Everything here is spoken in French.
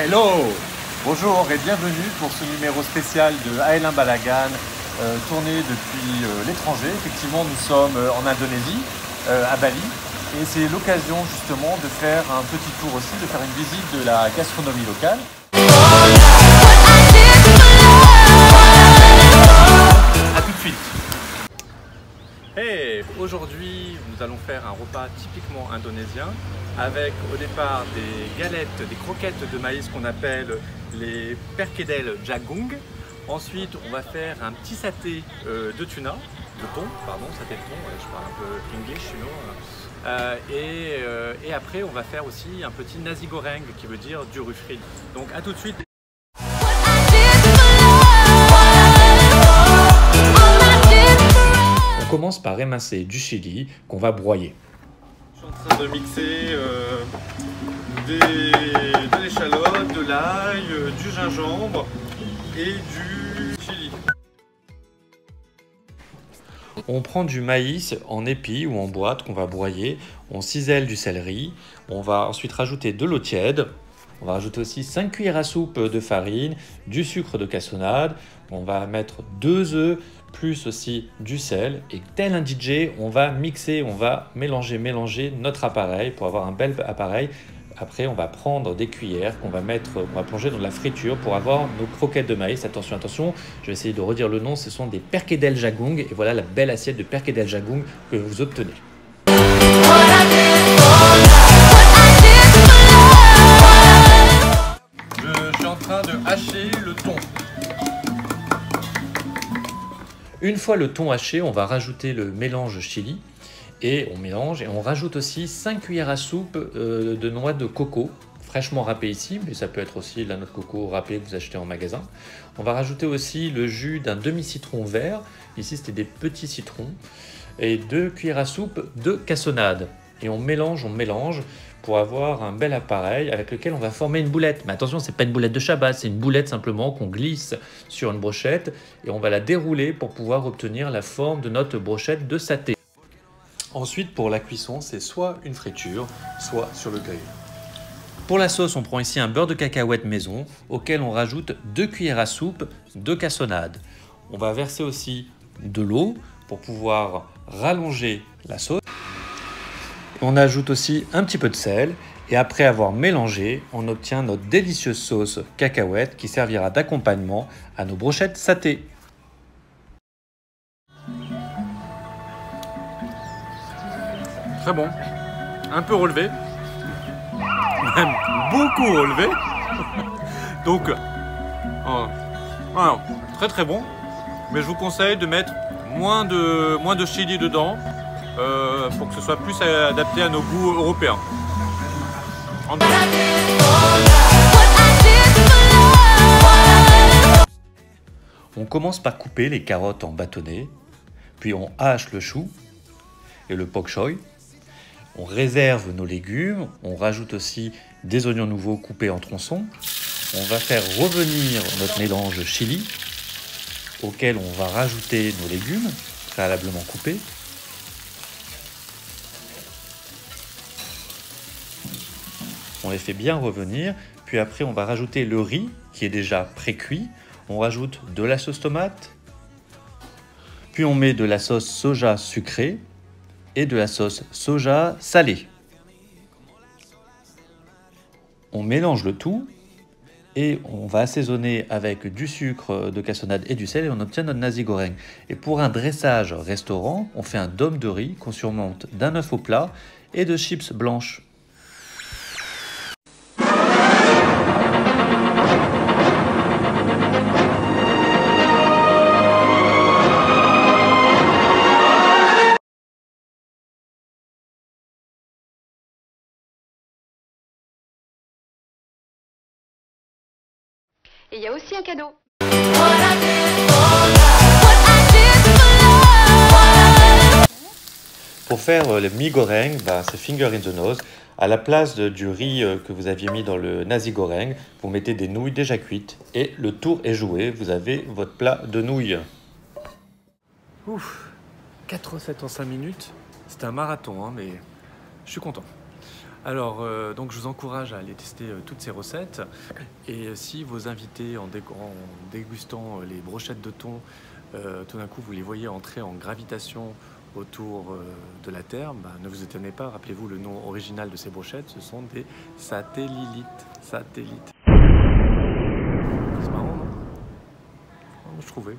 Hello! Bonjour et bienvenue pour ce numéro spécial de Aelin Balagan, tourné depuis l'étranger. Effectivement, nous sommes en Indonésie, à Bali, et c'est l'occasion justement de faire un petit tour aussi, de faire une visite de la gastronomie locale. A tout de suite! Hey, aujourd'hui, nous allons faire un repas typiquement indonésien avec au départ des galettes, des croquettes de maïs qu'on appelle les perkedel jagung. Ensuite, on va faire un petit saté de tuna, de thon, pardon, saté de thon, je parle un peu English, you know. Et après, on va faire aussi un petit nasi goreng qui veut dire du riz frit. Donc à tout de suite. On commence par émincer du chili qu'on va broyer. Je suis en train de mixer de l'échalote, de l'ail, du gingembre et du chili. On prend du maïs en épi ou en boîte qu'on va broyer, on cisèle du céleri, on va ensuite rajouter de l'eau tiède, on va rajouter aussi 5 cuillères à soupe de farine, du sucre de cassonade, on va mettre 2 œufs, plus aussi du sel, et tel un DJ, on va mixer, on va mélanger notre appareil pour avoir un bel appareil. Après, on va prendre des cuillères qu'on va plonger dans la friture pour avoir nos croquettes de maïs. Attention, attention, je vais essayer de redire le nom, ce sont des perkedel jagung, et voilà la belle assiette de perkedel jagung que vous obtenez. Je suis en train de hacher le thon. Une fois le thon haché, on va rajouter le mélange chili et on mélange et on rajoute aussi 5 cuillères à soupe de noix de coco fraîchement râpée ici, mais ça peut être aussi la noix de coco râpée que vous achetez en magasin. On va rajouter aussi le jus d'un demi-citron vert, ici c'était des petits citrons, et 2 cuillères à soupe de cassonade. Et on mélange pour avoir un bel appareil avec lequel on va former une boulette. Mais attention, c'est pas une boulette de Shabbat, c'est une boulette simplement qu'on glisse sur une brochette et on va la dérouler pour pouvoir obtenir la forme de notre brochette de saté. Ensuite, pour la cuisson, c'est soit une friture, soit sur le grill. Pour la sauce, on prend ici un beurre de cacahuète maison auquel on rajoute 2 cuillères à soupe de cassonade. On va verser aussi de l'eau pour pouvoir rallonger la sauce. On ajoute aussi un petit peu de sel et après avoir mélangé, on obtient notre délicieuse sauce cacahuète qui servira d'accompagnement à nos brochettes saté. Très bon, un peu relevé, même beaucoup relevé. Donc, alors, très très bon, mais je vous conseille de mettre moins de chili dedans. Pour que ce soit plus adapté à nos goûts européens. On commence par couper les carottes en bâtonnets, puis on hache le chou et le bok choy. On réserve nos légumes, on rajoute aussi des oignons nouveaux coupés en tronçons. On va faire revenir notre mélange chili, auquel on va rajouter nos légumes préalablement coupés. On les fait bien revenir, puis après on va rajouter le riz qui est déjà pré-cuit. On rajoute de la sauce tomate, puis on met de la sauce soja sucrée et de la sauce soja salée. On mélange le tout et on va assaisonner avec du sucre de cassonade et du sel et on obtient notre nasi goreng. Et pour un dressage restaurant, on fait un dôme de riz qu'on surmonte d'un œuf au plat et de chips blanches. Et il y a aussi un cadeau. Pour faire le mi goreng, c'est finger in the nose. À la place du riz que vous aviez mis dans le nasi goreng, vous mettez des nouilles déjà cuites et le tour est joué. Vous avez votre plat de nouilles. Ouf, 4 recettes en 5 minutes. C'était un marathon, hein, mais je suis content. Alors, donc je vous encourage à aller tester toutes ces recettes. Et si vos invités, en dégustant les brochettes de thon, tout d'un coup vous les voyez entrer en gravitation autour de la Terre, bah, ne vous étonnez pas, rappelez-vous le nom original de ces brochettes, ce sont des satellites. Satellites. C'est marrant, non? Je trouvais.